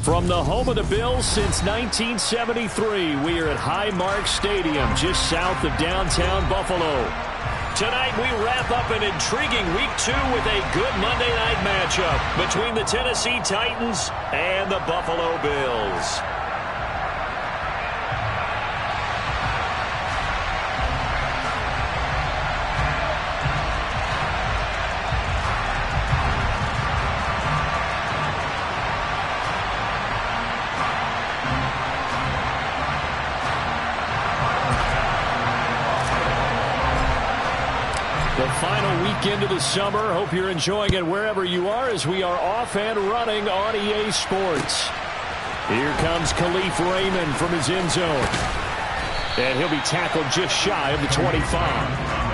From the home of the Bills since 1973, we are at Highmark Stadium, just south of downtown Buffalo. Tonight, we wrap up an intriguing Week 2 with a good Monday night matchup between the Tennessee Titans and the Buffalo Bills. The final weekend of the summer. Hope you're enjoying it wherever you are as we are off and running on EA Sports. Here comes Khalif Raymond from his end zone. And he'll be tackled just shy of the 25.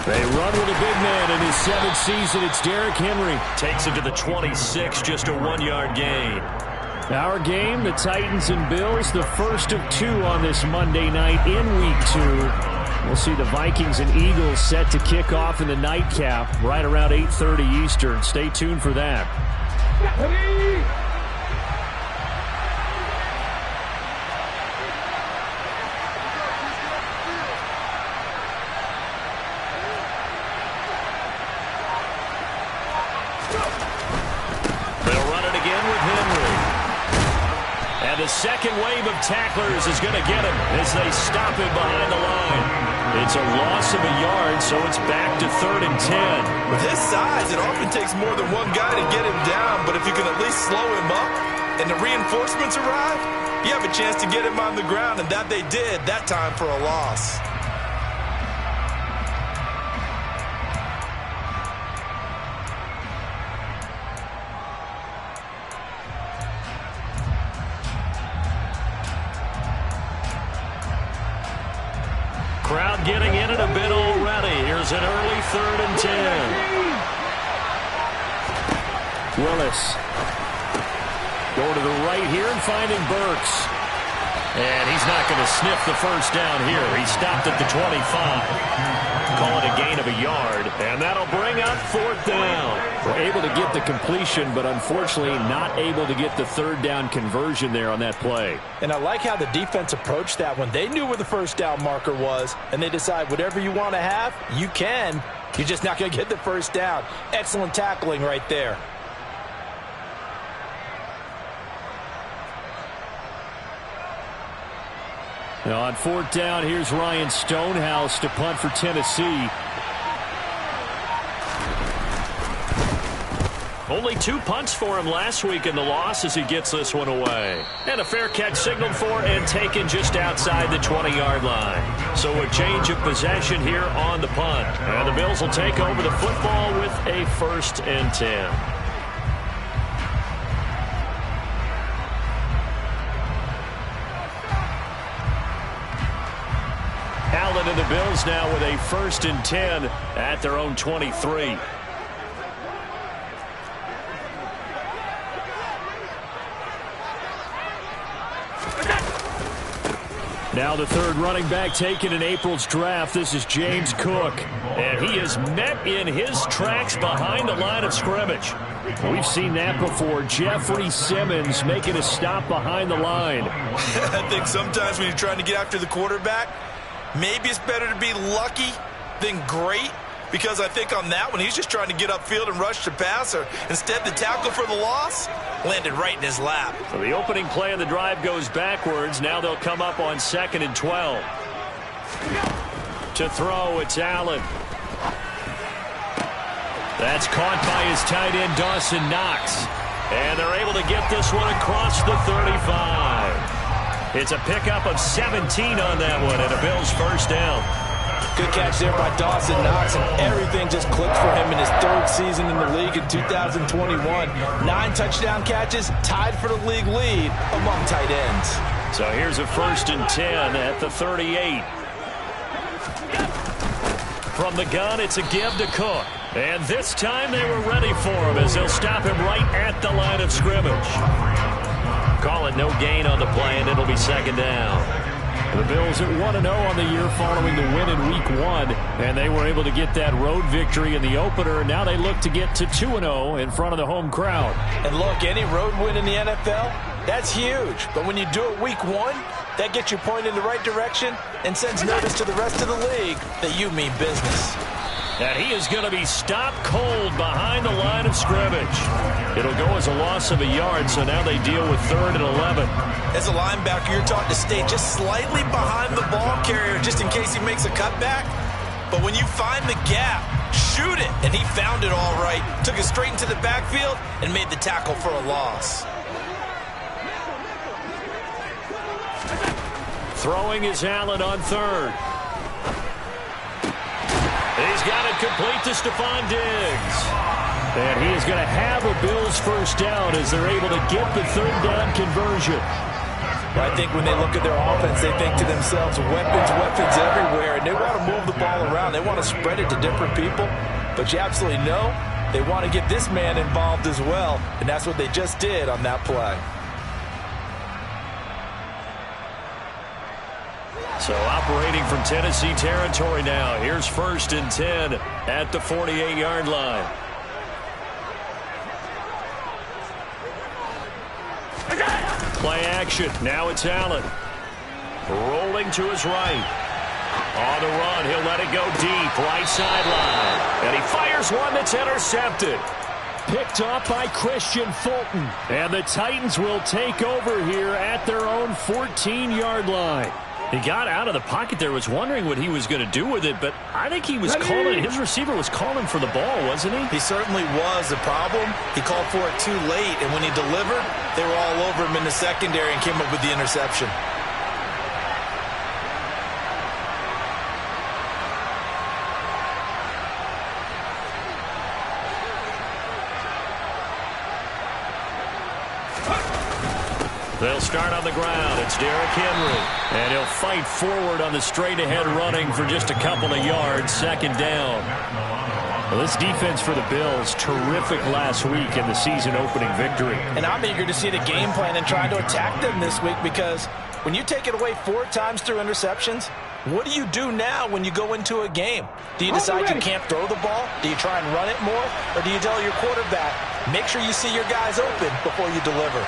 They run with a big man in his 7th season. It's Derrick Henry. Takes him to the 26, just a 1-yard gain. Our game, the Titans and Bills, the first of 2 on this Monday night in Week 2. We'll see the Vikings and Eagles set to kick off in the nightcap right around 8:30 Eastern. Stay tuned for that. The second wave of tacklers is going to get him as they stop him behind the line. It's a loss of a yard, so it's back to 3rd and 10. With his size, it often takes more than one guy to get him down, but if you can at least slow him up and the reinforcements arrive, you have a chance to get him on the ground, and that they did that time for a loss. Crowd getting in it a bit already. Here's an early 3rd and 10. Willis going to the right here and finding Burks. And he's not going to sniff the first down here. He stopped at the 25. Call it a gain of a yard, and that'll bring up 4th down. We're able to get the completion, but unfortunately not able to get the 3rd down conversion there on that play. And I like how the defense approached that one. They knew where the first down marker was, and they decide whatever you want to have, you can. You're just not going to get the first down. Excellent tackling right there. Now on 4th down, here's Ryan Stonehouse to punt for Tennessee. Only 2 punts for him last week in the loss as he gets this one away. And a fair catch signaled for and taken just outside the 20-yard line. So a change of possession here on the punt. And the Bills will take over the football with a 1st and 10. Allen and the Bills now with a 1st and 10 at their own 23. Now the 3rd running back taken in April's draft. This is James Cook. And he is met in his tracks behind the line of scrimmage. We've seen that before. Jeffrey Simmons making a stop behind the line. I think sometimes when you're trying to get after the quarterback, maybe it's better to be lucky than great, because I think on that one, he's just trying to get upfield and rush the passer. Instead, the tackle for the loss landed right in his lap. So the opening play of the drive goes backwards. Now they'll come up on 2nd and 12. To throw, it's Allen. That's caught by his tight end, Dawson Knox. And they're able to get this one across the 35. It's a pickup of 17 on that one, and a Bills 1st down. Good catch there by Dawson Knox, and everything just clicked for him in his third season in the league in 2021. 9 touchdown catches, tied for the league lead among tight ends. So here's a 1st and 10 at the 38. From the gun, it's a give to Cook. And this time they were ready for him as they'll stop him right at the line of scrimmage. Call it no gain on the play, and it'll be 2nd down. The Bills at 1-0 on the year following the win in Week 1, and they were able to get that road victory in the opener. Now they look to get to 2-0 in front of the home crowd. And look, any road win in the NFL, that's huge. But when you do it Week 1, that gets you pointed in the right direction and sends notice to the rest of the league that you mean business. And he is going to be stopped cold behind the line of scrimmage. It'll go as a loss of a yard, so now they deal with 3rd and 11. As a linebacker, you're taught to stay just slightly behind the ball carrier just in case he makes a cutback. But when you find the gap, shoot it. And he found it all right. Took it straight into the backfield and made the tackle for a loss. Throwing is Allen on 3rd. He's got it complete to Stephon Diggs. And he is going to have a Bills 1st down as they're able to get the 3rd down conversion. I think when they look at their offense, they think to themselves, weapons everywhere, and they want to move the ball around. They want to spread it to different people. But you absolutely know they want to get this man involved as well, and that's what they just did on that play. So operating from Tennessee territory now. Here's 1st and 10 at the 48-yard line. Play action. Now it's Allen. Rolling to his right. On the run, he'll let it go deep. Right sideline. And he fires one that's intercepted. Picked off by Christian Fulton. And the Titans will take over here at their own 14-yard line. He got out of the pocket there, was wondering what he was going to do with it, but I think he was calling, his receiver was calling for the ball, wasn't he? He certainly was. The problem, he called for it too late, and when he delivered, they were all over him in the secondary and came up with the interception. They'll start on the ground. It's Derrick Henry. And he'll fight forward on the straight-ahead running for just a couple of yards. 2nd down. Well, this defense for the Bills, terrific last week in the season-opening victory. And I'm eager to see the game plan and try to attack them this week because when you take it away 4 times through interceptions, what do you do now when you go into a game? Do you decide you can't throw the ball? Do you try and run it more? Or do you tell your quarterback, make sure you see your guys open before you deliver?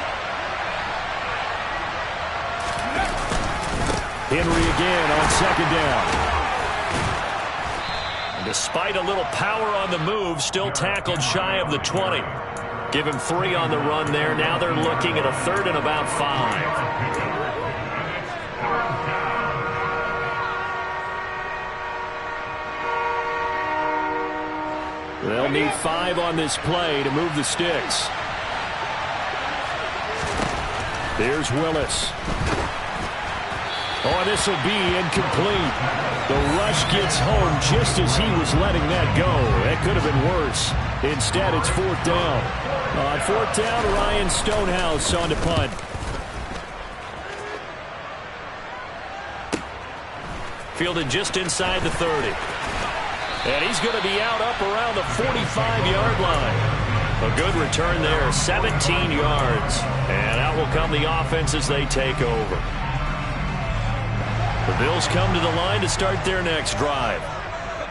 Henry again on 2nd down. And despite a little power on the move, still tackled shy of the 20. Give him 3 on the run there. Now they're looking at a 3rd and about 5. They'll need 5 on this play to move the sticks. There's Willis. Oh, this will be incomplete. The rush gets home just as he was letting that go. That could have been worse. Instead, it's 4th down. On 4th down, Ryan Stonehouse on to punt. Fielded just inside the 30. And he's going to be out up around the 45-yard line. A good return there, 17 yards. And out will come the offense as they take over. The Bills come to the line to start their next drive.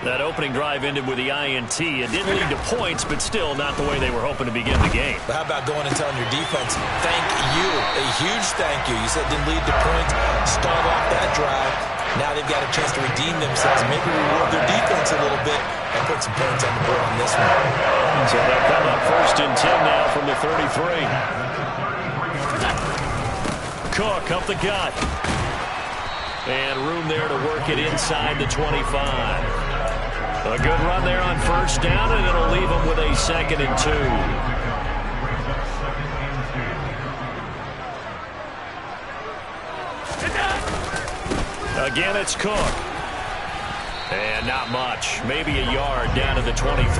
That opening drive ended with the INT. It didn't lead to points, but still not the way they were hoping to begin the game. But how about going and telling your defense, thank you, a huge thank you. You said it didn't lead to points, start off that drive. Now they've got a chance to redeem themselves, maybe reward their defense a little bit, and put some points on the board on this one. So they'll come up 1st and 10 now from the 33. Cook up the gut. And room there to work it inside the 25. A good run there on 1st down, and it'll leave them with a 2nd and 2. Again, it's Cook. And not much. Maybe a yard down to the 23.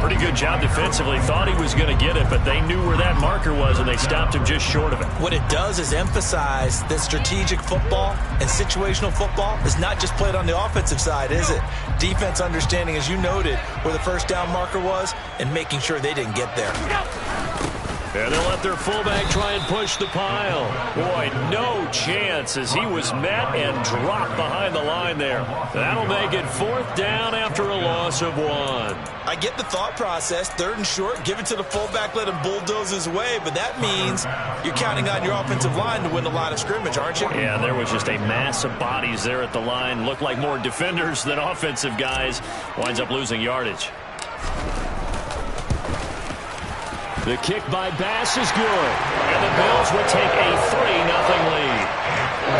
Pretty good job defensively. Thought he was going to get it, but they knew where that marker was, and they stopped him just short of it. What it does is emphasize that strategic football and situational football is not just played on the offensive side, is it? Defense understanding, as you noted, where the first down marker was and making sure they didn't get there. And they'll let their fullback try and push the pile. Boy, no chance as he was met and dropped behind the line there. That'll make it 4th down after a loss of 1. I get the thought process. 3rd and short, give it to the fullback, let him bulldoze his way. But that means you're counting on your offensive line to win the line of scrimmage, aren't you? Yeah, there was just a mass of bodies there at the line. Looked like more defenders than offensive guys. Winds up losing yardage. The kick by Bass is good. And the Bills will take a 3-0 lead.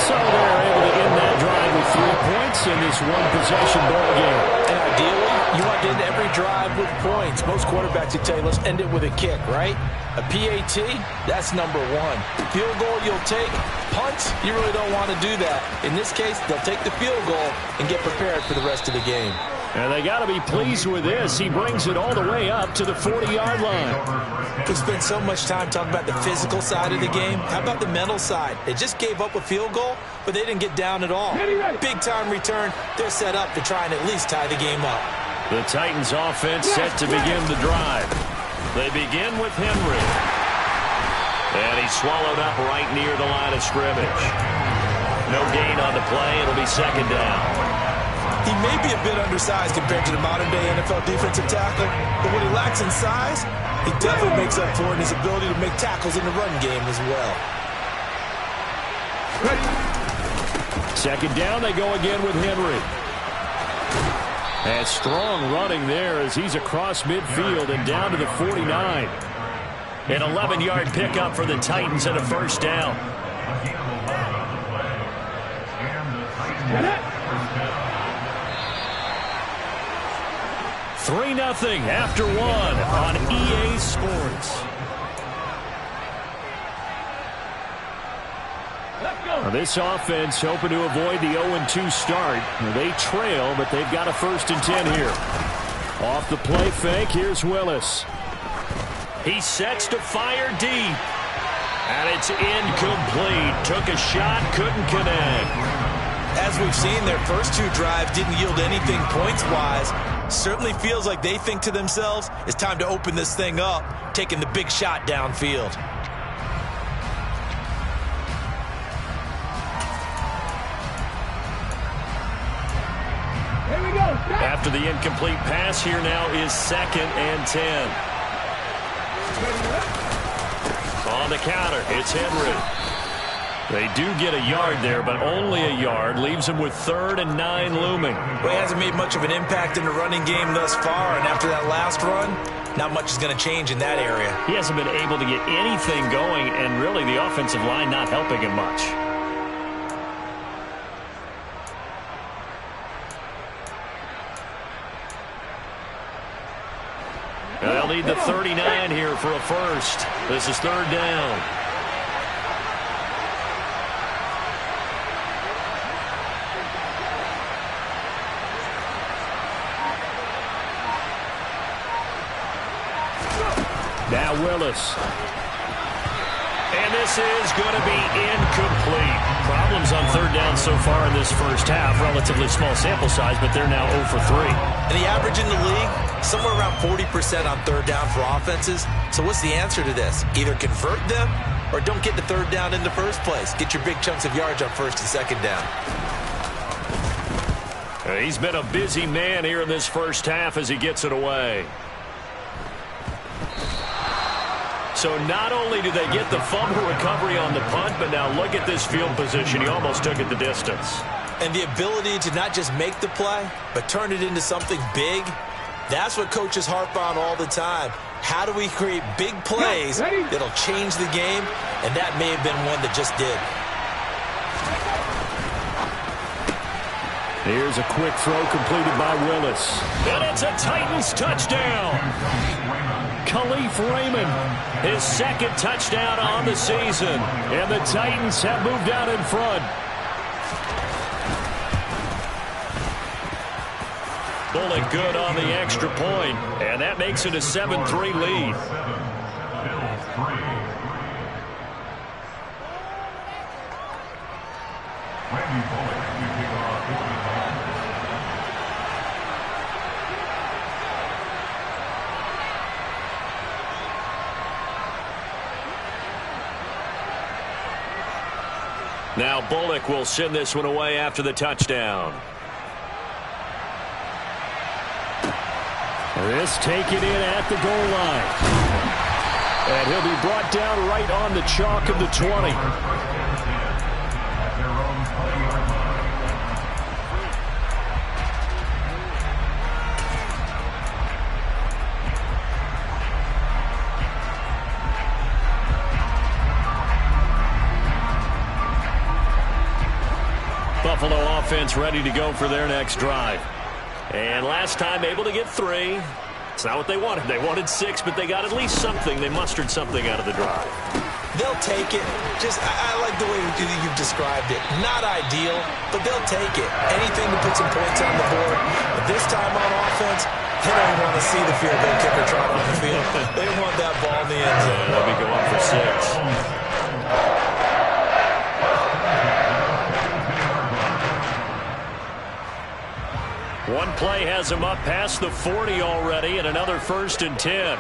So they're able to end that drive with 3 points in this one-possession ball game. And ideally, you want to end every drive with points. Most quarterbacks would tell you, let's end it with a kick, right? A PAT, that's number 1. Field goal you'll take. Punts, you really don't want to do that. In this case, they'll take the field goal and get prepared for the rest of the game. And they got to be pleased with this. He brings it all the way up to the 40-yard line. We spent so much time talking about the physical side of the game. How about the mental side? They just gave up a field goal, but they didn't get down at all. Big-time return. They're set up to try and at least tie the game up. The Titans offense set to begin the drive. They begin with Henry. And he's swallowed up right near the line of scrimmage. No gain on the play. It'll be 2nd down. He may be a bit undersized compared to the modern-day NFL defensive tackle, but what he lacks in size, he definitely makes up for it in his ability to make tackles in the run game as well. 2nd down, they go again with Henry. And strong running there as he's across midfield and down to the 49. An 11-yard pickup for the Titans and a 1st down. 3-0 after 1 on EA Sports. Now this offense hoping to avoid the 0-2 start. They trail, but they've got a 1st and 10 here. Off the play fake, here's Willis. He sets to fire deep. And it's incomplete. Took a shot, couldn't connect. As we've seen, their first 2 drives didn't yield anything points-wise. Certainly feels like they think to themselves, it's time to open this thing up, taking the big shot downfield. Here we go. After the incomplete pass, here now is 2nd and 10. On the counter, it's Henry. They do get a yard there, but only a yard. Leaves him with 3rd and 9 looming. Well, he hasn't made much of an impact in the running game thus far, and after that last run, not much is going to change in that area. He hasn't been able to get anything going, and really the offensive line not helping him much. They'll need the 39 here for a 1st. This is 3rd down. Now Willis. And this is going to be incomplete. Problems on 3rd down so far in this first half. Relatively small sample size, but they're now 0 for 3. And the average in the league, somewhere around 40% on 3rd down for offenses. So what's the answer to this? Either convert them or don't get the 3rd down in the first place. Get your big chunks of yards on 1st and 2nd down. He's been a busy man here in this first half as he gets it away. So not only do they get the fumble recovery on the punt, but now look at this field position. He almost took it the distance. And the ability to not just make the play, but turn it into something big, that's what coaches harp on all the time. How do we create big plays that'll change the game? And that may have been one that just did. Here's a quick throw completed by Willis. And it's a Titans touchdown. Khalif Raymond, his 2nd touchdown on the season. And the Titans have moved out in front. Bullock good on the extra point, and that makes it a 7-3 lead. Now Bullock will send this one away after the touchdown. This taken in at the goal line. And he'll be brought down right on the chalk of the 20. Buffalo offense ready to go for their next drive. And last time able to get 3. It's not what they wanted. They wanted 6, but they got at least something. They mustered something out of the drive. They'll take it. I like the way you've described it. Not ideal, but they'll take it. Anything to put some points on the board. But this time on offense, they don't want to see the field goal kicker trot on the field. They want that ball in the end zone. They'll be going for 6. One play has him up past the 40 already, and another 1st and 10.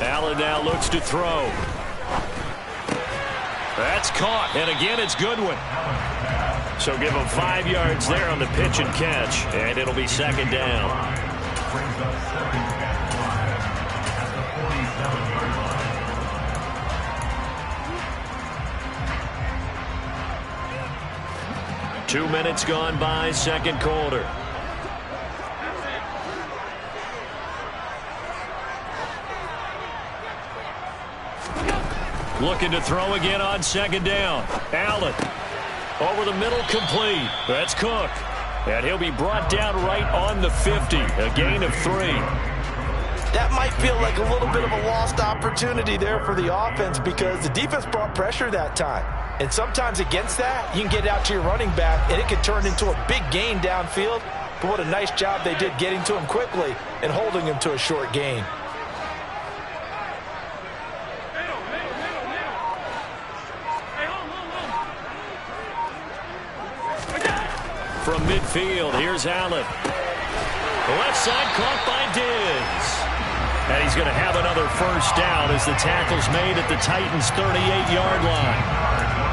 Allen now looks to throw. That's caught, and again it's Goodwin. So give him 5 yards there on the pitch and catch, and it'll be 2nd down. 2 minutes gone by, 2nd quarter. Looking to throw again on 2nd down. Allen over the middle, complete. That's Cook. And he'll be brought down right on the 50. A gain of 3. That might feel like a little bit of a lost opportunity there for the offense because the defense brought pressure that time. And sometimes against that, you can get out to your running back, and it can turn into a big gain downfield. But what a nice job they did getting to him quickly and holding him to a short gain. From midfield, here's Allen. Left side caught by Diggs. And he's going to have another 1st down as the tackle's made at the Titans' 38-yard line.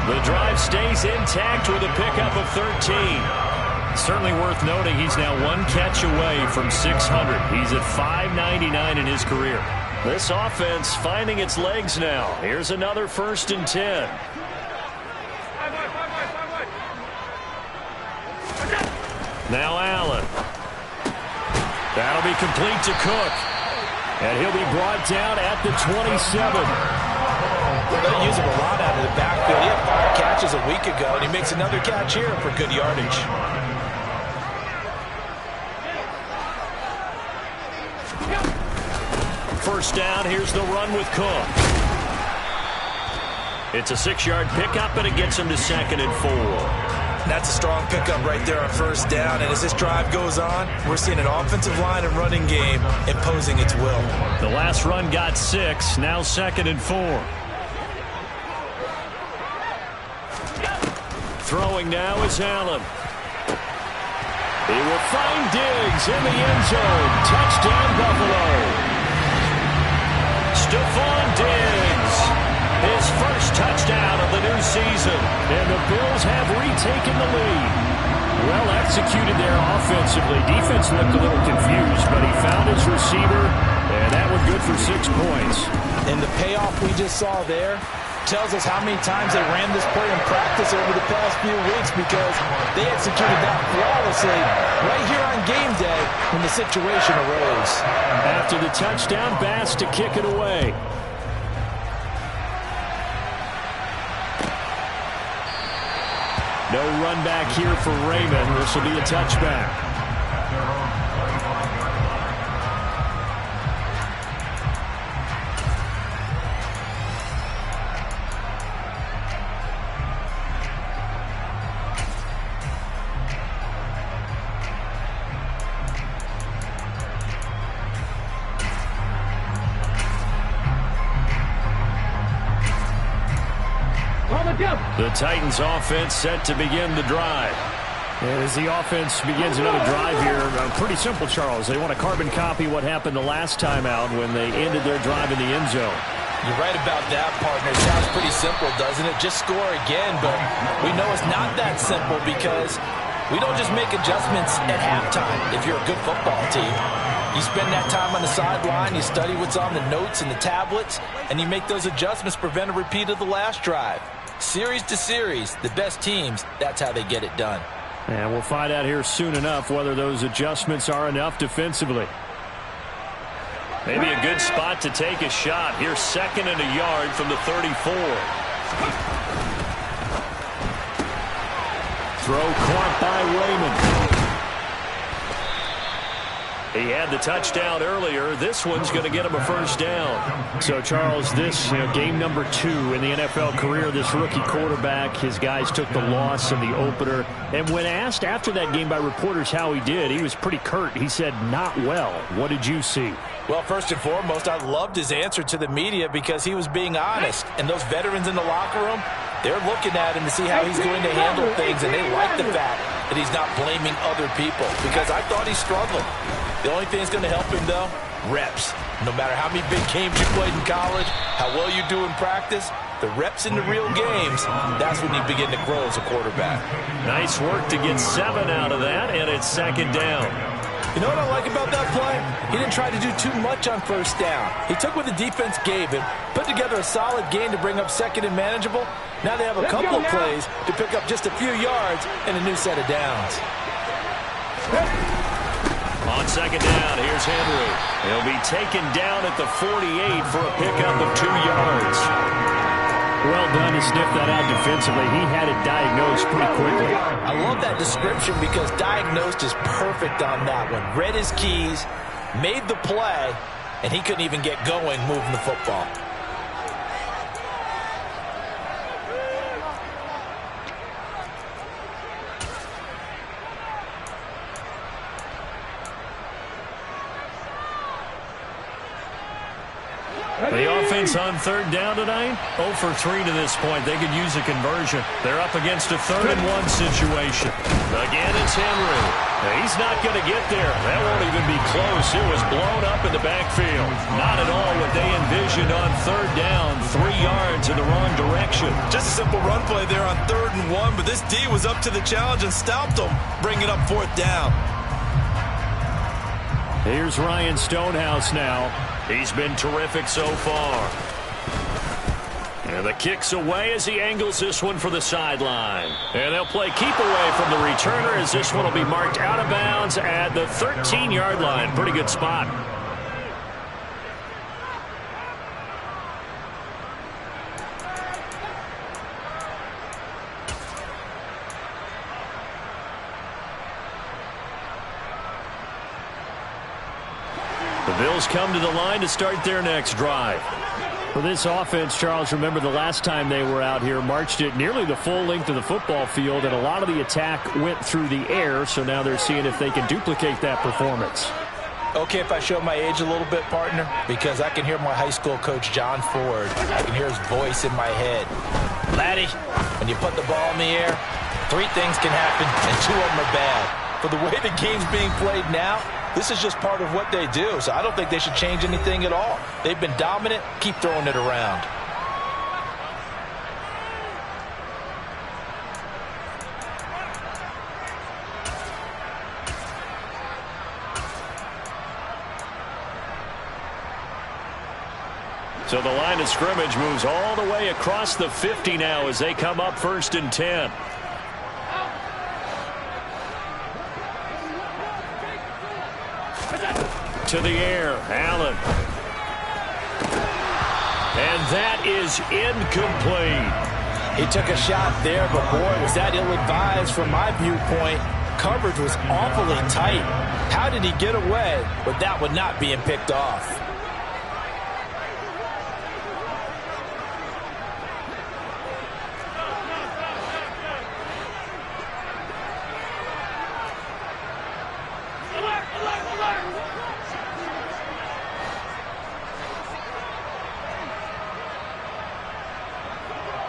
The drive stays intact with a pickup of 13. Certainly worth noting he's now 1 catch away from 600. He's at 599 in his career. This offense finding its legs now. Here's another 1st and 10. Now Allen. That'll be complete to Cook. And he'll be brought down at the 27. They use him a lot out of the backfield. He had 5 catches a week ago, and he makes another catch here for good yardage. First down, here's the run with Cook. It's a 6-yard pickup, and it gets him to 2nd and 4. That's a strong pickup right there on 1st down. And as this drive goes on, we're seeing an offensive line and running game imposing its will. The last run got 6, now 2nd and 4. Throwing now is Allen. He will find Diggs in the end zone. Touchdown, Buffalo. Stephon Diggs, his first touchdown of the new season. And the Bills have retaken the lead. Well executed there offensively. Defense looked a little confused, but he found his receiver, and that one good for 6 points. And the payoff we just saw there tells us how many times they ran this play in practice over the past few weeks because they executed that flawlessly right here on game day when the situation arose. After the touchdown, Bass to kick it away. No run back here for Raymond. This will be a touchback. The Titans offense set to begin the drive. And as the offense begins another drive here, pretty simple, Charles. They want to carbon copy what happened the last time out when they ended their drive in the end zone. You're right about that, partner. It sounds pretty simple, doesn't it? Just score again, but we know it's not that simple because we don't just make adjustments at halftime if you're a good football team. You spend that time on the sideline, you study what's on the notes and the tablets, and you make those adjustments to prevent a repeat of the last drive. Series to series, the best teams, that's how they get it done. And we'll find out here soon enough whether those adjustments are enough defensively. Maybe a good spot to take a shot. Here's 2nd and a yard from the 34. Throw caught by Raymond. He had the touchdown earlier. This one's going to get him a first down. So, Charles, this game number 2 in the NFL career, this rookie quarterback, his guys took the loss in the opener. And when asked after that game by reporters how he did, he was pretty curt. He said, not well. What did you see? Well, first and foremost, I loved his answer to the media because he was being honest. And those veterans in the locker room, they're looking at him to see how he's going to handle things, and they like the fact that he's not blaming other people because I thought he struggled. The only thing that's going to help him, though, reps. No matter how many big games you played in college, how well you do in practice, the reps in the real games, that's when you begin to grow as a quarterback. Nice work to get 7 out of that, and it's 2nd down. You know what I like about that play? He didn't try to do too much on first down. He took what the defense gave him, put together a solid game to bring up 2nd and manageable. Now they have a couple of plays to pick up just a few yards and a new set of downs. On 2nd down, here's Henry. He'll be taken down at the 48 for a pickup of 2 yards. Well done to sniff that out defensively. He had it diagnosed pretty quickly. I love that description because diagnosed is perfect on that one. Read his keys, made the play, and he couldn't even get going moving the football. The offense on 3rd down tonight, 0 for 3 to this point. They could use a conversion. They're up against a 3rd and 1 situation. Again, it's Henry. He's not going to get there. That won't even be close. It was blown up in the backfield. Not at all what they envisioned on 3rd down. 3 yards in the wrong direction. Just a simple run play there on 3rd and 1, but this D was up to the challenge and stopped them, bringing up 4th down. Here's Ryan Stonehouse now. He's been terrific so far. And the kick's away as he angles this one for the sideline. And they'll play keep away from the returner as this one will be marked out of bounds at the 13-yard line. Pretty good spot. The Bills come to the line to start their next drive. For this offense, Charles, remember the last time they were out here, marched it nearly the full length of the football field, and a lot of the attack went through the air, so now they're seeing if they can duplicate that performance. Okay, if I show my age a little bit, partner, because I can hear my high school coach, John Ford. I can hear his voice in my head. Laddie, when you put the ball in the air, 3 things can happen, and 2 of them are bad. For the way the game's being played now, this is just part of what they do, so I don't think they should change anything at all. They've been dominant. Keep throwing it around. So the line of scrimmage moves all the way across the 50 now as they come up 1st and 10. To the air, Allen. And that is incomplete. He took a shot there, but boy, was that ill-advised from my viewpoint. Coverage was awfully tight. How did he get away with that one not being picked off?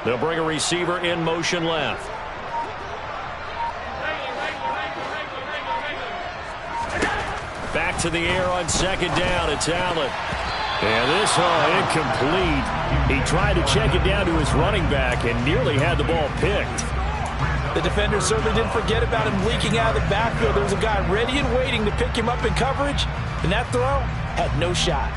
They'll bring a receiver in motion left. Back to the air on second down. It's Allen. And this incomplete. He tried to check it down to his running back and nearly had the ball picked. The defender certainly didn't forget about him leaking out of the backfield. There was a guy ready and waiting to pick him up in coverage, and that throw had no shot.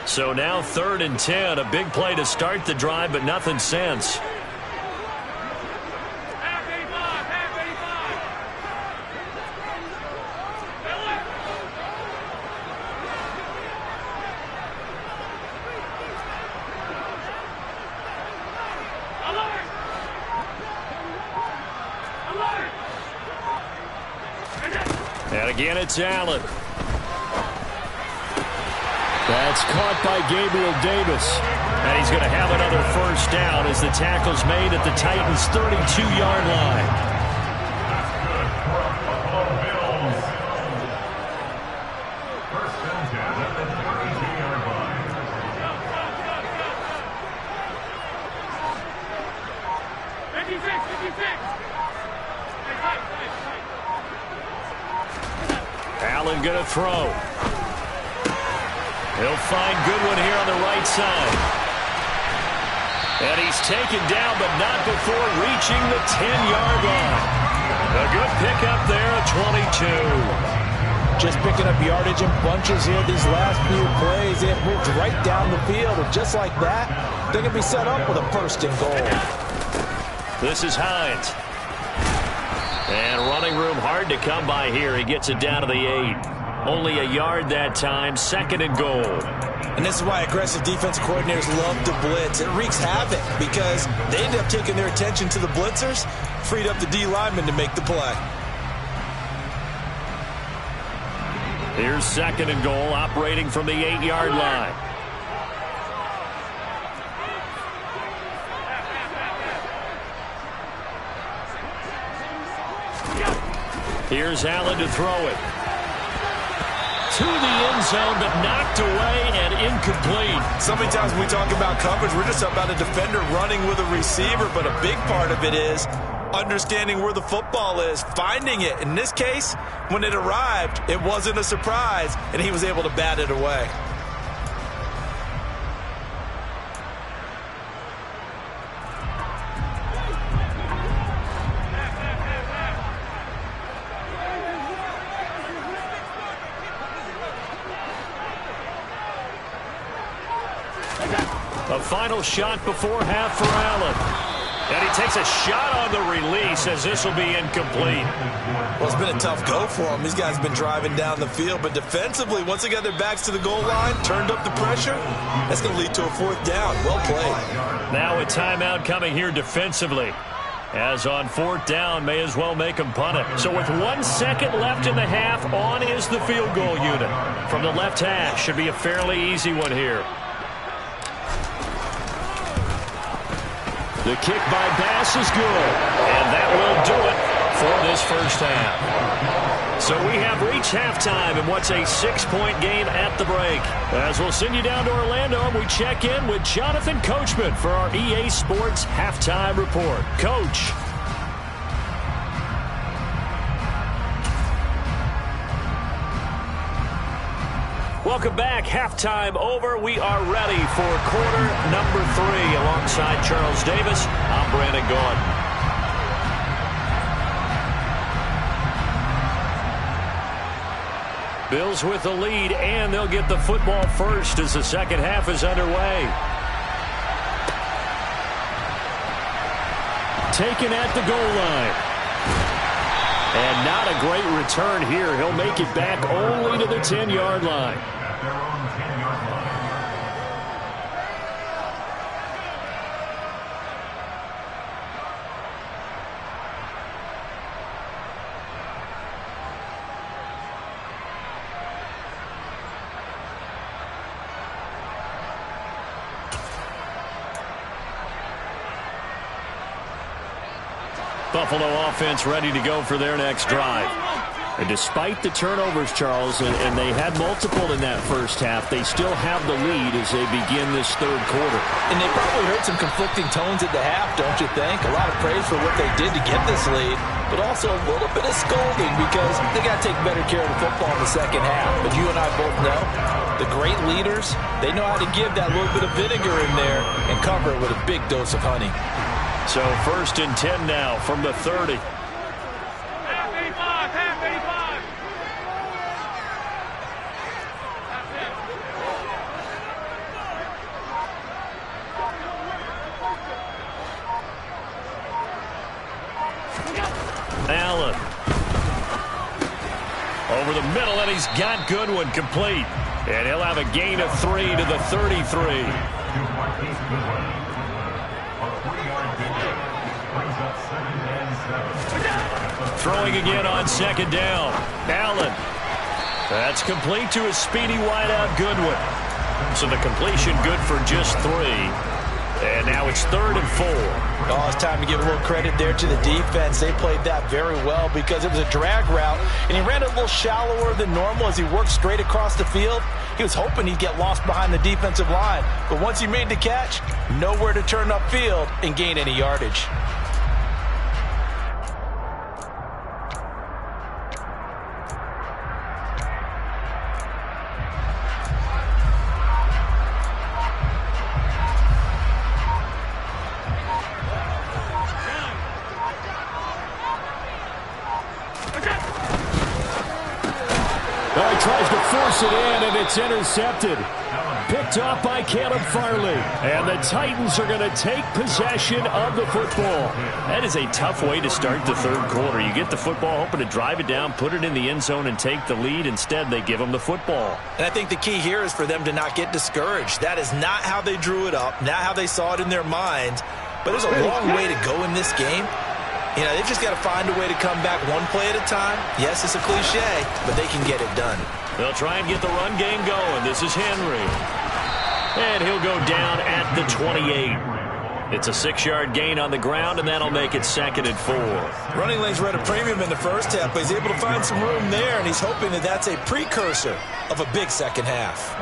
So now 3rd and 10. A big play to start the drive, but nothing since. And again, it's Allen. That's caught by Gabriel Davis. And he's going to have another first down as the tackle's made at the Titans' 32-yard line. Allen going to throw. He'll find Goodwin here on the right side. And he's taken down, but not before reaching the 10-yard line. A good pickup there at 22. Just picking up yardage in bunches here these last few plays. They have moved right down the field, and just like that, they're going to be set up with a first and goal. This is Hines. And running room hard to come by here. He gets it down to the 8. Only a yard that time, 2nd and goal. And this is why aggressive defensive coordinators love to blitz. It wreaks havoc because they end up taking their attention to the blitzers, freed up the D lineman to make the play. Here's 2nd and goal, operating from the 8-yard line. Here's Allen to throw it. To the end zone, but knocked away and incomplete. So many times when we talk about coverage, we're just about a defender running with a receiver, but a big part of it is understanding where the football is, finding it. In this case, when it arrived, it wasn't a surprise, and he was able to bat it away. A final shot before half for Allen. And he takes a shot on the release as this will be incomplete. Well, it's been a tough go for him. These guys have been driving down the field, but defensively, once they got their backs to the goal line, turned up the pressure, that's going to lead to a 4th down. Well played. Now a timeout coming here defensively. As on 4th down, may as well make them punt it. So with 1 second left in the half, on is the field goal unit. From the left hash, should be a fairly easy one here. The kick by Bass is good, and that will do it for this first half. So we have reached halftime in what's a 6-point game at the break. As we'll send you down to Orlando, and we check in with Jonathan Coachman for our EA Sports Halftime Report. Coach. Welcome back. Halftime over. We are ready for quarter number 3. Alongside Charles Davis, I'm Brandon Gaudin. Bills with the lead, and they'll get the football first as the second half is underway. Taken at the goal line. And not a great return here. He'll make it back only to the 10-yard line. Buffalo offense ready to go for their next drive. And despite the turnovers, Charles, and they had multiple in that first half, they still have the lead as they begin this third quarter. And they probably heard some conflicting tones at the half, don't you think? A lot of praise for what they did to get this lead, but also a little bit of scolding because they got to take better care of the football in the second half. But you and I both know the great leaders, they know how to give that little bit of vinegar in there and cover it with a big dose of honey. So 1st and 10 now from the 30. Allen. Over the middle, and he's got Goodwin complete. And he'll have a gain of 3 to the 33. Throwing again on 2nd down. Allen. That's complete to his speedy wideout, Goodwin. So the completion good for just 3. And now it's 3rd and 4. Oh, it's time to give a little credit there to the defense. They played that very well because it was a drag route, and he ran a little shallower than normal as he worked straight across the field. He was hoping he'd get lost behind the defensive line, but once he made the catch, nowhere to turn upfield and gain any yardage. Tries to force it in, and it's intercepted. Picked off by Caleb Farley. And the Titans are going to take possession of the football. That is a tough way to start the third quarter. You get the football, hoping to drive it down, put it in the end zone, and take the lead. Instead, they give them the football. And I think the key here is for them to not get discouraged. That is not how they drew it up, not how they saw it in their mind. But there's a long way to go in this game. You know, they've just got to find a way to come back one play at a time. Yes, it's a cliche, but they can get it done. They'll try and get the run game going. This is Henry. And he'll go down at the 28. It's a 6-yard gain on the ground, and that'll make it 2nd and 4. Running lanes were at a premium in the first half, but he's able to find some room there, and he's hoping that that's a precursor of a big second half.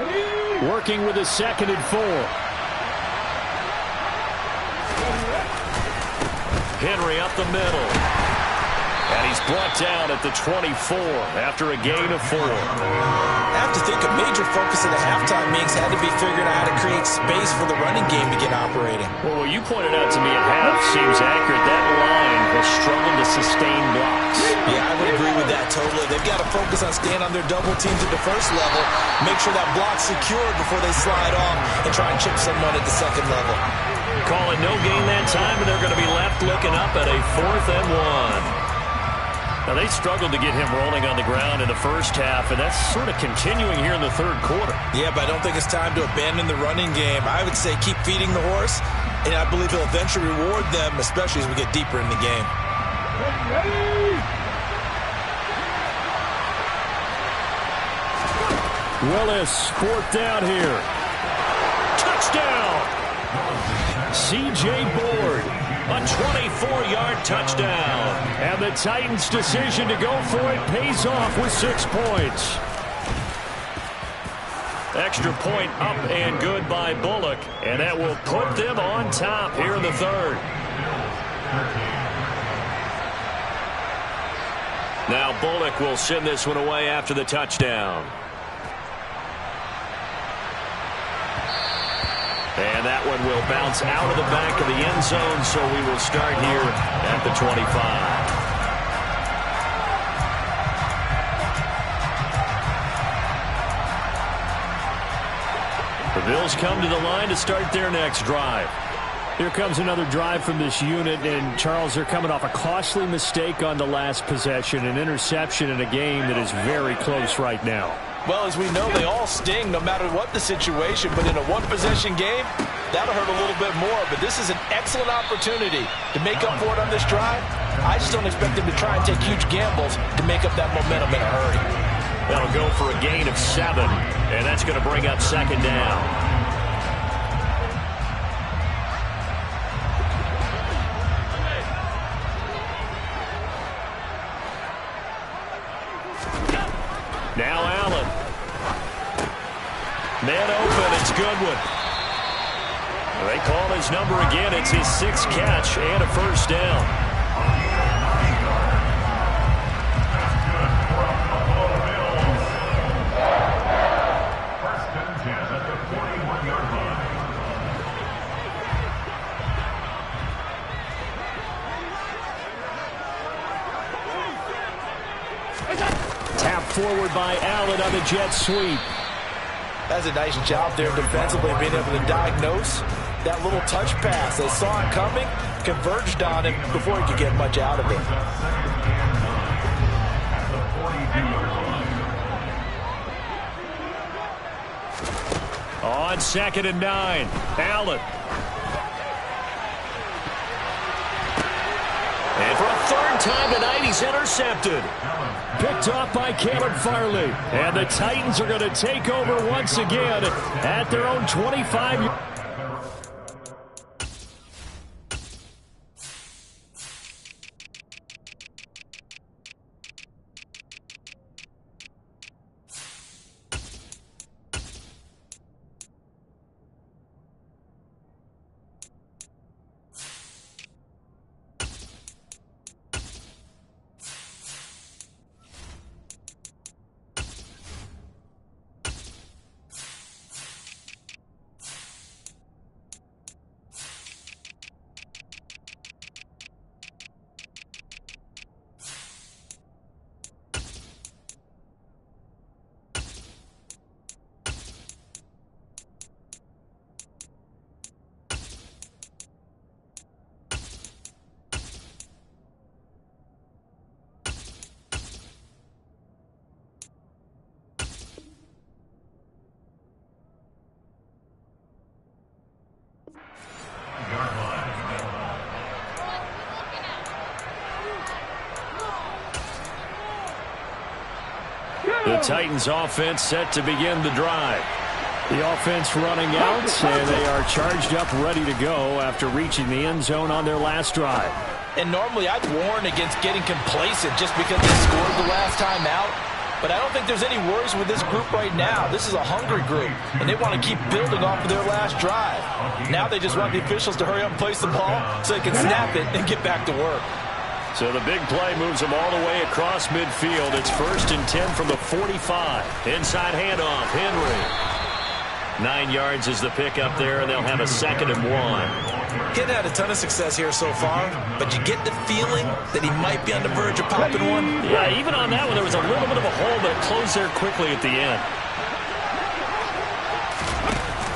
Working with a 2nd and 4. Henry up the middle. And he's brought down at the 24 after a gain of 4. I have to think a major focus of the halftime meetings had to be figuring out how to create space for the running game to get operating. Well, what you pointed out to me at half seems accurate. That line has struggled to sustain blocks. Yeah, I would agree with that totally. They've got to focus on staying on their double teams at the first level, make sure that block's secured before they slide off and try and chip someone at the second level. Call it no gain that time, and they're going to be left looking up at a 4th and 1. Now, they struggled to get him rolling on the ground in the first half, and that's sort of continuing here in the third quarter. Yeah, but I don't think it's time to abandon the running game. I would say keep feeding the horse, and I believe he'll eventually reward them, especially as we get deeper in the game. Willis, 4th down here. Touchdown! C.J. Board, a 24-yard touchdown. And the Titans' decision to go for it pays off with 6 points. Extra point up and good by Bullock, and that will put them on top here in the third. Now Bullock will send this one away after the touchdown. And that one will bounce out of the back of the end zone, so we will start here at the 25. The Bills come to the line to start their next drive. Here comes another drive from this unit, and Charles, they're coming off a costly mistake on the last possession, an interception in a game that is very close right now. Well, as we know, they all sting no matter what the situation, but in a one-possession game, that'll hurt a little bit more. But this is an excellent opportunity to make up for it on this drive. I just don't expect them to try and take huge gambles to make up that momentum in a hurry. That'll go for a gain of 7, and that's going to bring up 2nd down. It's Goodwin. They call his number again. It's his 6th catch and a first down. Tapped forward by Allen on the jet sweep. That's a nice job there defensively, being able to diagnose that little touch pass. They saw it coming, converged on him before he could get much out of it. On 2nd and 9, Allen. And for a 3rd time tonight, he's intercepted. Picked off by Caleb Farley. And the Titans are going to take over once again at their own 25. The Titans offense set to begin the drive. The offense running out, and they are charged up, ready to go after reaching the end zone on their last drive. And normally I'd warn against getting complacent just because they scored the last time out. But I don't think there's any worries with this group right now. This is a hungry group, and they want to keep building off of their last drive. Now they just want the officials to hurry up and place the ball so they can snap it and get back to work. So the big play moves them all the way across midfield. It's 1st and 10 from the 45. Inside handoff, Henry. 9 yards is the pickup there, and they'll have a 2nd and 1. Getting had a ton of success here so far, but you get the feeling that he might be on the verge of popping one. Yeah, even on that one, there was a little bit of a hole, but it closed there quickly at the end.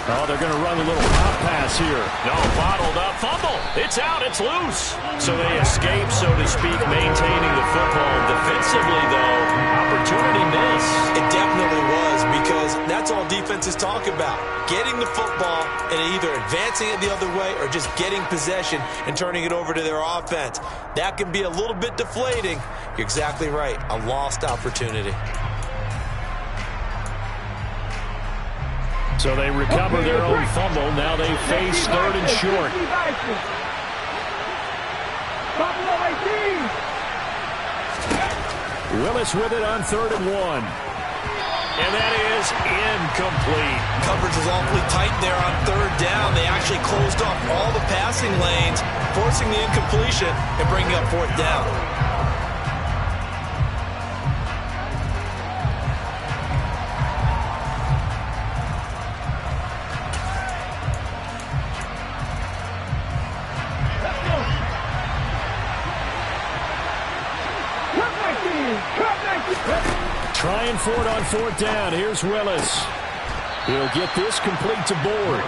Oh, they're going to run a little pop pass here. No, bottled up. Fumble. It's out. It's loose. So they escape, so to speak, maintaining the football. Defensively, though, opportunity miss. It definitely was, because that's all defenses talk about. Getting the football and either advancing it the other way or just getting possession and turning it over to their offense. That can be a little bit deflating. You're exactly right. A lost opportunity. So they recover their own fumble. Now they face 3rd and short. Willis with it on 3rd and 1. And that is incomplete. Coverage was awfully tight there on 3rd down. They actually closed off all the passing lanes, forcing the incompletion and bringing up 4th down. Trying for it on 4th down. Here's Willis. He'll get this complete to Board.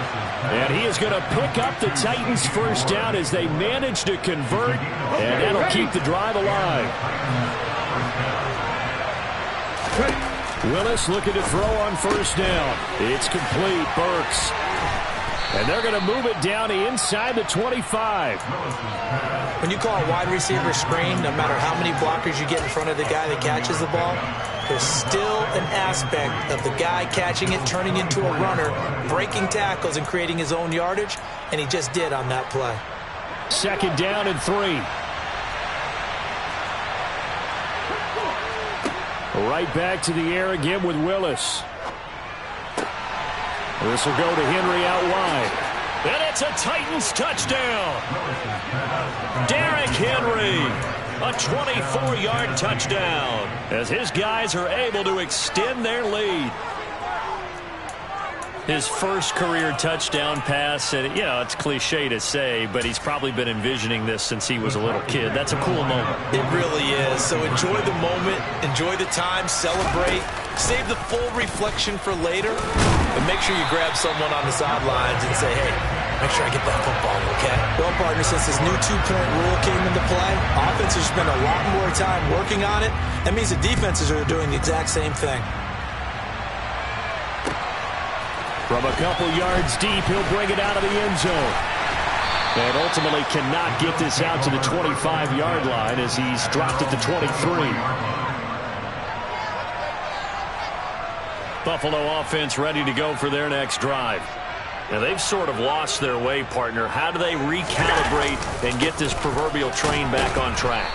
And he is going to pick up the Titans' 1st down as they manage to convert. And that'll keep the drive alive. Willis looking to throw on 1st down. It's complete. Burks. And they're going to move it down inside the 25. When you call a wide receiver screen, no matter how many blockers you get in front of the guy that catches the ball, there's still an aspect of the guy catching it, turning into a runner, breaking tackles and creating his own yardage, and he just did on that play. 2nd down and 3. Right back to the air again with Willis. This will go to Henry out wide. And it's a Titans touchdown. Derrick Henry, a 24-yard touchdown, as his guys are able to extend their lead. His first career touchdown pass, and it's cliche to say, but he's probably been envisioning this since he was a little kid. That's a cool moment. It really is. So enjoy the moment, enjoy the time, celebrate, save the full reflection for later, but make sure you grab someone on the sidelines and say, hey, make sure I get that football, okay? Well, partner, since this new two-point rule came into play, offenses spend a lot more time working on it. That means the defenses are doing the exact same thing. From a couple yards deep, he'll bring it out of the end zone. And ultimately cannot get this out to the 25-yard line as he's dropped at the 23. Buffalo offense ready to go for their next drive. Now, they've sort of lost their way, partner. How do they recalibrate and get this proverbial train back on track?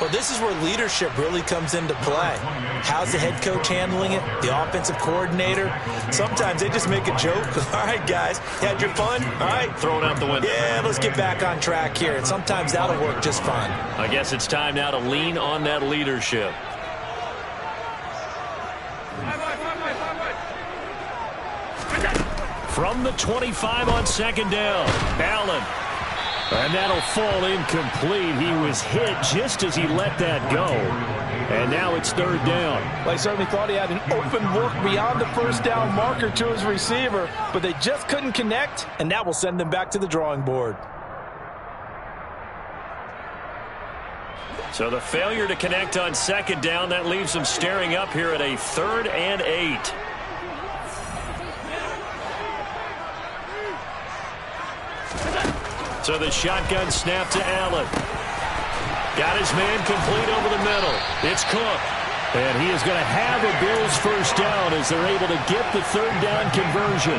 Well, this is where leadership really comes into play. How's the head coach handling it? The offensive coordinator? Sometimes they just make a joke. All right, guys, you had your fun? All right. Throw it out the window. Yeah, let's get back on track here. And sometimes that'll work just fine. I guess it's time now to lean on that leadership. From the 25 on second down, Allen. And that'll fall incomplete. He was hit just as he let that go. And now it's third down. Well, he certainly thought he had an open look beyond the first down marker to his receiver, but they just couldn't connect, and that will send them back to the drawing board. So the failure to connect on second down, that leaves them staring up here at a 3rd and 8. So the shotgun snap to Allen. Got his man complete over the middle. It's Cook. And he is going to have a Bills first down as they're able to get the 3rd down conversion.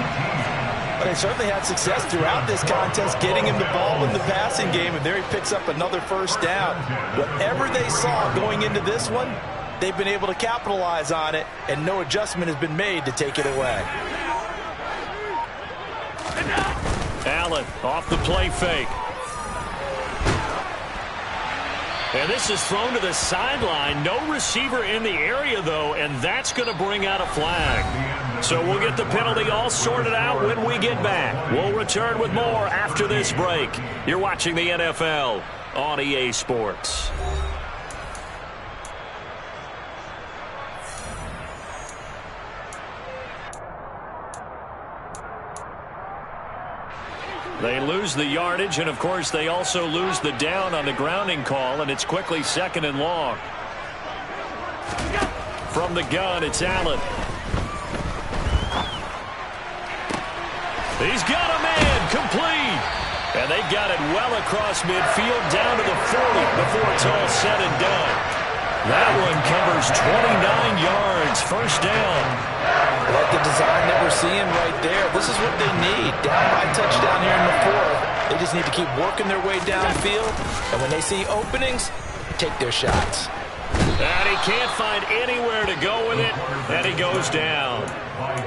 But they certainly had success throughout this contest getting him the ball in the passing game, and there he picks up another first down. Whatever they saw going into this one, they've been able to capitalize on it, and no adjustment has been made to take it away. Allen off the play fake. And this is thrown to the sideline. No receiver in the area, though, and that's going to bring out a flag. So we'll get the penalty all sorted out when we get back. We'll return with more after this break. You're watching the NFL on EA Sports. They lose the yardage, and, of course, they also lose the down on the grounding call, and it's quickly 2nd and long. From the gun, it's Allen. He's got a man complete. And they got it well across midfield down to the 40 before it's all said and done. That one covers 29 yards, first down. I like the design that we're seeing right there. This is what they need. Down by touchdown here in the 4th. They just need to keep working their way downfield. And when they see openings, take their shots. And he can't find anywhere to go with it. And he goes down.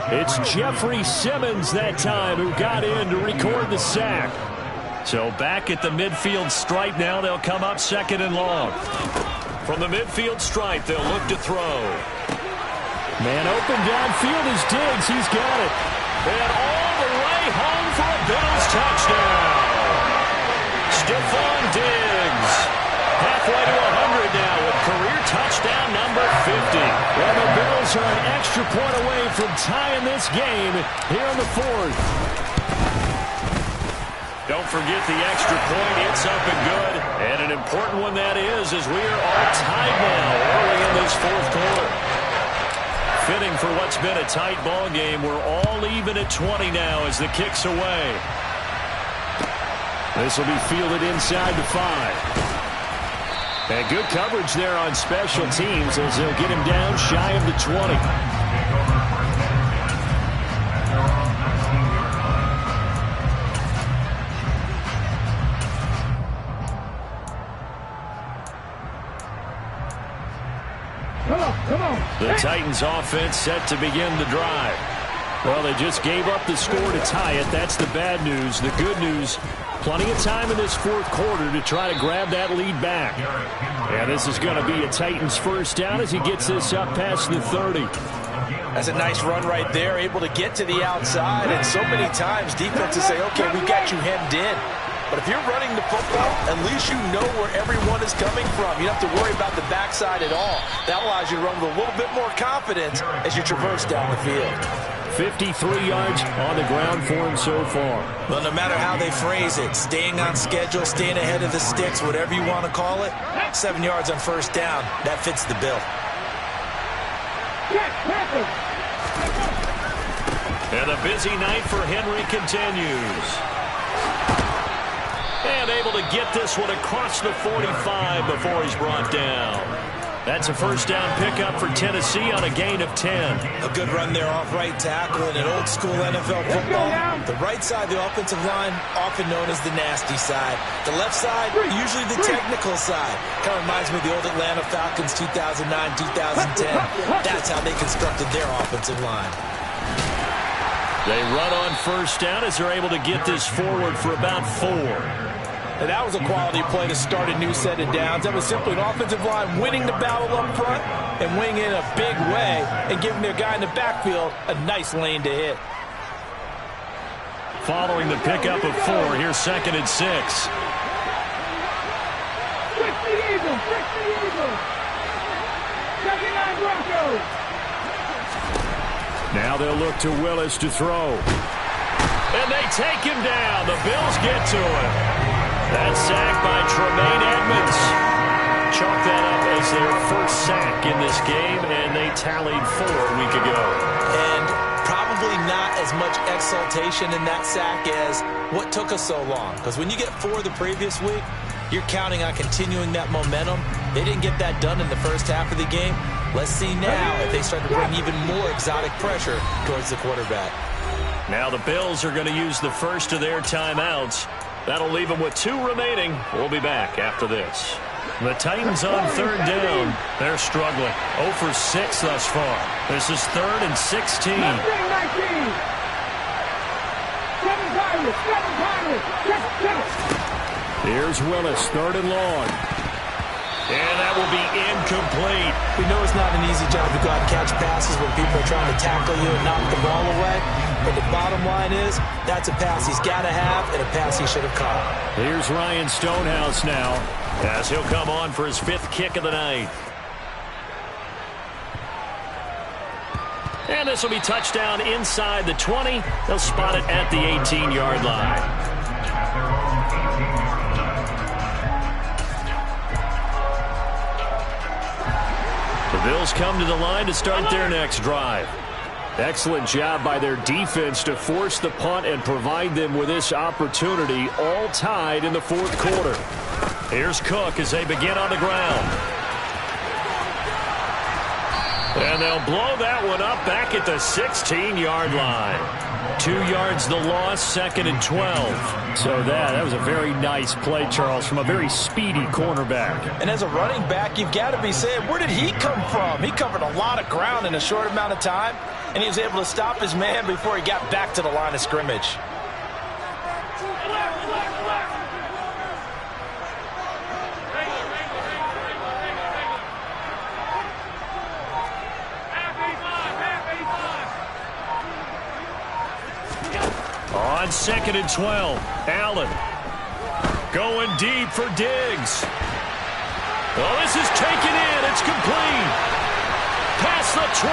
It's Jeffrey Simmons that time who got in to record the sack. So back at the midfield stripe now, they'll come up 2nd and long. From the midfield stripe, they'll look to throw. Man open downfield is Diggs. He's got it. And all the way home for a Bills touchdown. Stephon Diggs. Halfway to 100 now with career touchdown number 50. And the Bills are an extra point away from tying this game here in the 4th. Don't forget the extra point. It's up and good. And an important one that is, as we are all tied now early in this 4th quarter. Fitting for what's been a tight ball game. We're all even at 20 now as the kick's away. This will be fielded inside the 5. And good coverage there on special teams as they'll get him down shy of the 20. The Titans offense set to begin the drive. Well, they just gave up the score to tie it. That's the bad news. The good news, plenty of time in this fourth quarter to try to grab that lead back. And this is going to be a Titans first down as he gets this up past the 30. That's a nice run right there, able to get to the outside. And so many times defenses say, okay, we got you hemmed in. But if you're running the football, at least you know where everyone is coming from. You don't have to worry about the backside at all. That allows you to run with a little bit more confidence as you traverse down the field. 53 yards on the ground for him so far. Well, no matter how they phrase it, staying on schedule, staying ahead of the sticks, whatever you want to call it, 7 yards on first down, that fits the bill. And a busy night for Henry continues. And able to get this one across the 45 before he's brought down. That's a first down pickup for Tennessee on a gain of 10. A good run there off right tackle in an old school NFL football. The right side of the offensive line, often known as the nasty side. The left side, usually the technical side. Kind of reminds me of the old Atlanta Falcons 2009-2010. That's how they constructed their offensive line. They run on first down as they're able to get this forward for about 4. And that was a quality play to start a new set of downs. That was simply an offensive line winning the battle up front and winning in a big way and giving their guy in the backfield a nice lane to hit. Following the pickup of 4, here's 2nd and 6. Now they'll look to Willis to throw. And they take him down. The Bills get to him. That sack by Tremaine Edmonds. Chalk that up as their first sack in this game, and they tallied 4 a week ago. And probably not as much exultation in that sack as what took us so long. Because when you get 4 the previous week, you're counting on continuing that momentum. They didn't get that done in the first half of the game. Let's see now if they start to bring even more exotic pressure towards the quarterback. Now the Bills are going to use the first of their timeouts. That'll leave them with 2 remaining. We'll be back after this. The Titans on 3rd down. They're struggling. 0 for 6 thus far. This is 3rd and 16. Here's Willis, 3rd and long. And that will be incomplete. We know it's not an easy job to go out and catch passes when people are trying to tackle you and knock the ball away. But the bottom line is, that's a pass he's got to have and a pass he should have caught. Here's Ryan Stonehouse now, as he'll come on for his 5th kick of the night. And this will be touchdown inside the 20. They'll spot it at the 18-yard line. The Bills come to the line to start their next drive. Excellent job by their defense to force the punt and provide them with this opportunity, all tied in the 4th quarter. Here's Cook as they begin on the ground. And they'll blow that one up back at the 16-yard line. 2 yards the loss, 2nd and 12. So that was a very nice play, Charles, from a very speedy cornerback. And as a running back, you've got to be saying, where did he come from? He covered a lot of ground in a short amount of time, and he was able to stop his man before he got back to the line of scrimmage. On 2nd and 12, Allen going deep for Diggs. Oh, this is taken in. It's complete. Past the 20.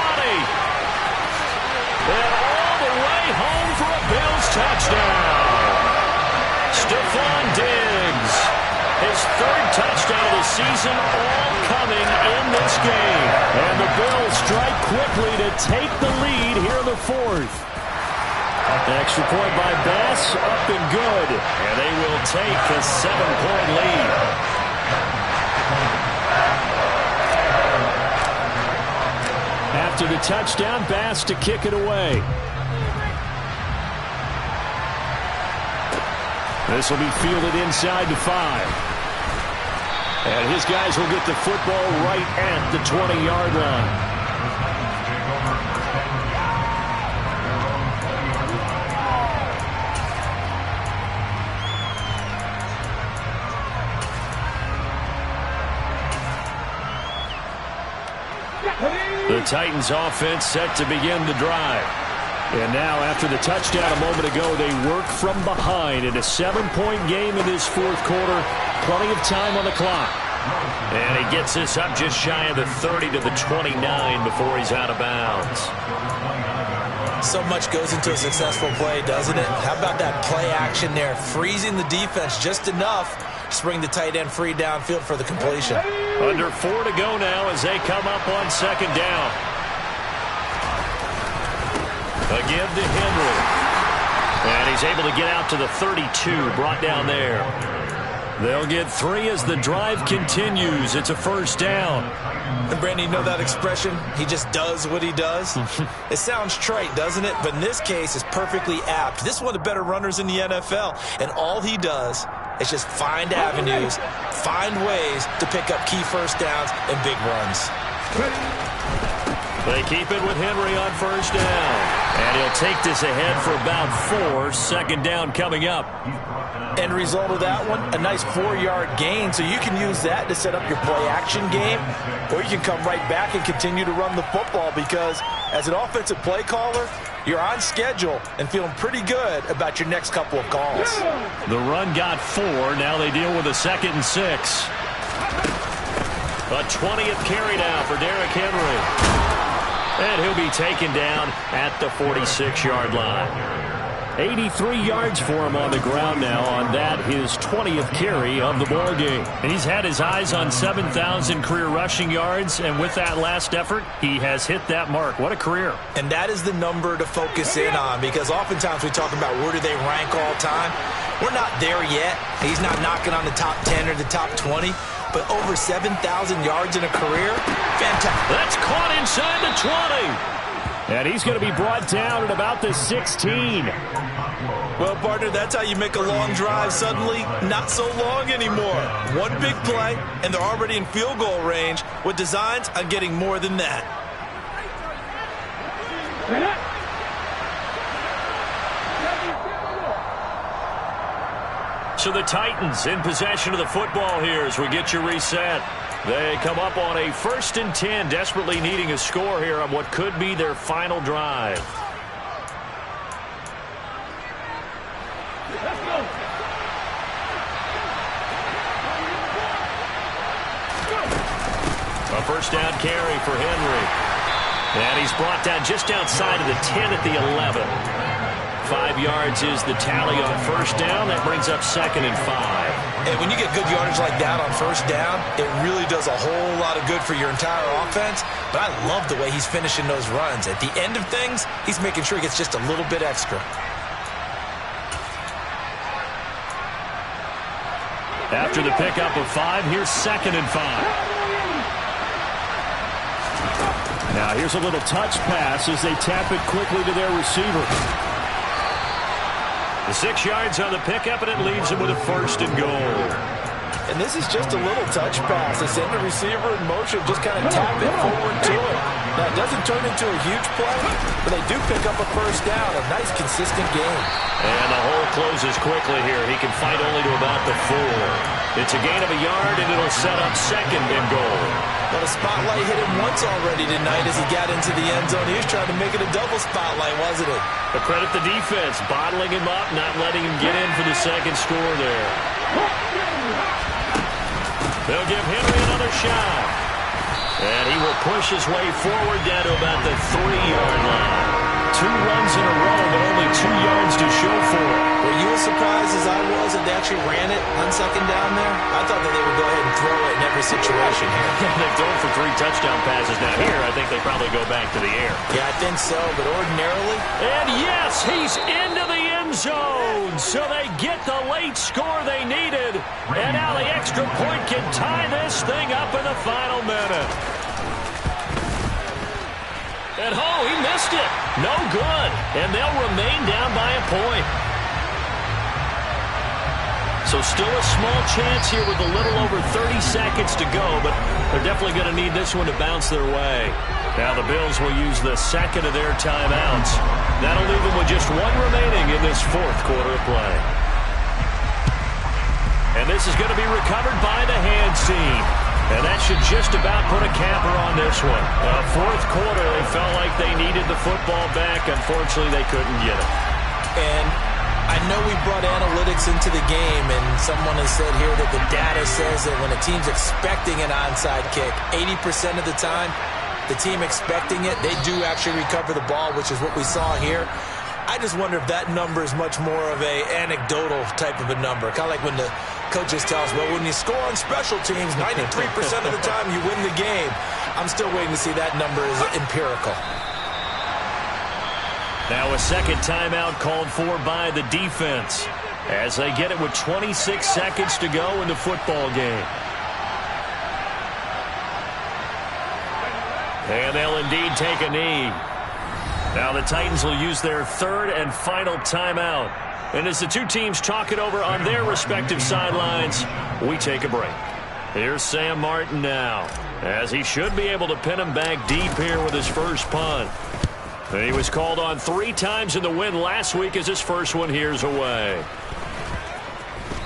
And all the way home for a Bills touchdown. Stephon Diggs. His 3rd touchdown of the season, all coming in this game. And the Bills strike quickly to take the lead here in the 4th. The extra point by Bass, up and good. And they will take a 7-point lead. After the touchdown, Bass to kick it away. This will be fielded inside the 5. And his guys will get the football right at the 20-yard line. The Titans offense set to begin the drive. And now after the touchdown a moment ago, they work from behind in a 7-point game in this fourth quarter. Plenty of time on the clock. And he gets this up just shy of the 30 to the 29 before he's out of bounds. So much goes into a successful play, doesn't it? How about that play action there? Freezing the defense just enough to bring the tight end free downfield for the completion. Under 4 to go now as they come up on second down. A give to Henry. And he's able to get out to the 32, brought down there. They'll get 3 as the drive continues. It's a first down. And Brandon, you know that expression? He just does what he does? It sounds trite, doesn't it? But in this case, it's perfectly apt. This is one of the better runners in the NFL. And all he does is just find avenues, find ways to pick up key first downs and big runs. They keep it with Henry on first down. And he'll take this ahead for about 4. Second down coming up. End result of that one, a nice 4-yard gain. So you can use that to set up your play-action game, or you can come right back and continue to run the football because as an offensive play caller, you're on schedule and feeling pretty good about your next couple of calls. The run got 4. Now they deal with a 2nd and 6. A 20th carry now for Derrick Henry. And he'll be taken down at the 46-yard line. 83 yards for him on the ground now on that, his 20th carry of the ball game. And he's had his eyes on 7,000 career rushing yards, and with that last effort, he has hit that mark. What a career. And that is the number to focus in on because oftentimes we talk about where do they rank all time. We're not there yet. He's not knocking on the top 10 or the top 20. But over 7,000 yards in a career, fantastic. That's caught inside the 20. And he's going to be brought down at about the 16. Well, partner, that's how you make a long drive suddenly not so long anymore. One big play, and they're already in field goal range with designs on getting more than that. So the Titans in possession of the football here as we get you reset. They come up on a 1st and 10, desperately needing a score here on what could be their final drive. A first down carry for Henry. And he's brought down just outside of the 10 at the 11. 5 yards is the tally on first down. That brings up 2nd and 5. And when you get good yardage like that on first down, it really does a whole lot of good for your entire offense. But I love the way he's finishing those runs. At the end of things, he's making sure he gets just a little bit extra. After the pickup of 5, here's 2nd and 5. Now here's a little touch pass as they tap it quickly to their receiver. The 6 yards on the pickup, and it leaves him with a 1st and goal. And this is just a little touch pass. They send the receiver in motion, just kind of tap it forward to it. Now, it doesn't turn into a huge play, but they do pick up a first down. A nice, consistent game. And the hole closes quickly here. He can fight only to about the 4. It's a gain of a yard, and it'll set up 2nd and goal. But a spotlight hit him once already tonight as he got into the end zone. He was trying to make it a double spotlight, wasn't it? But credit the defense, bottling him up, not letting him get in for the 2nd score there. They'll give Henry another shot. And he will push his way forward down to about the 3-yard line. 2 runs in a row, but only 2 yards to show for it. Were you as surprised as I was that they actually ran it on 2nd down there? I thought that they would go ahead and throw it in every situation here. They've thrown for 3 touchdown passes. Now here, I think they probably go back to the air. Yeah, I think so, but ordinarily. And yes, he's into the end zone. So they get the late score they needed. And now the extra point can tie this thing up in the final minute. And oh, he missed it. No good. And they'll remain down by a point. So still a small chance here with a little over 30 seconds to go, but they're definitely going to need this one to bounce their way. Now the Bills will use the 2nd of their timeouts. That'll leave them with just 1 remaining in this 4th quarter of play. And this is going to be recovered by the hands team. And that should just about put a capper on this one. Fourth quarter, they felt like they needed the football back. Unfortunately, they couldn't get it. And I know we brought analytics into the game, and someone has said here that the data says that when a team's expecting an onside kick, 80% of the time, the team expecting it, they do actually recover the ball, which is what we saw here. I just wonder if that number is much more of a anecdotal type of a number. Kind of like when the coaches tell us, well, when you score on special teams, 93% of the time you win the game. I'm still waiting to see that number is empirical. Now a second timeout called for by the defense as they get it with 26 seconds to go in the football game. And they'll indeed take a knee. Now the Titans will use their third and final timeout. And as the two teams talk it over on their respective sidelines, we take a break. Here's Sam Martin now, as he should be able to pin him back deep here with his first punt. He was called on 3 times in the win last week as his first one here's away.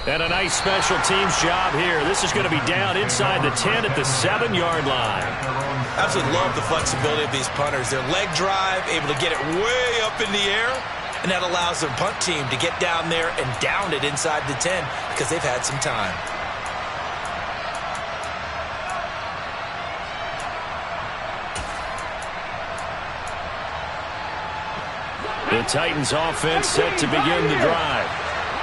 And a nice special teams job here. This is going to be down inside the 10 at the 7-yard line. Absolutely love the flexibility of these punters. Their leg drive, able to get it way up in the air, and that allows their punt team to get down there and down it inside the 10 because they've had some time. The Titans offense set to begin the drive.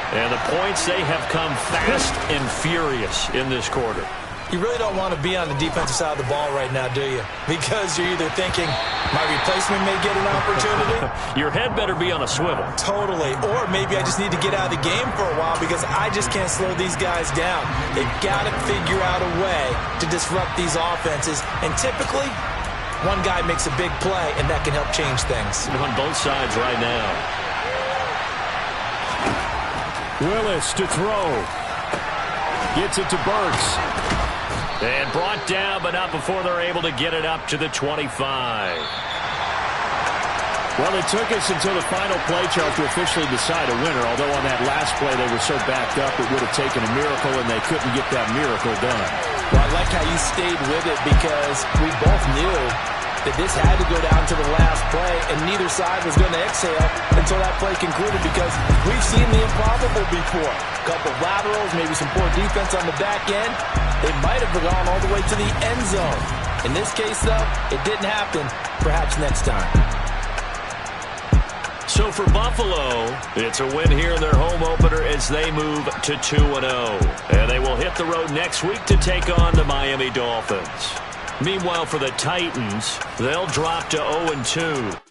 And the points, they have come fast and furious in this quarter. You really don't want to be on the defensive side of the ball right now, do you? Because you're either thinking, my replacement may get an opportunity. Your head better be on a swivel. Totally. Or maybe I just need to get out of the game for a while because I just can't slow these guys down. They've got to figure out a way to disrupt these offenses. And typically, one guy makes a big play, and that can help change things. On both sides right now. Willis to throw. Gets it to Burks. And brought down, but not before they're able to get it up to the 25. Well, it took us until the final play, Charles, to officially decide a winner, although on that last play they were so backed up it would have taken a miracle, and they couldn't get that miracle done. Well, I like how you stayed with it because we both knew that this had to go down to the last play, and neither side was going to exhale until that play concluded because we've seen the improbable before. A couple of laterals, maybe some poor defense on the back end. They might have gone all the way to the end zone. In this case, though, it didn't happen. Perhaps next time. So for Buffalo, it's a win here in their home opener as they move to 2-0. And they will hit the road next week to take on the Miami Dolphins. Meanwhile, for the Titans, they'll drop to 0-2.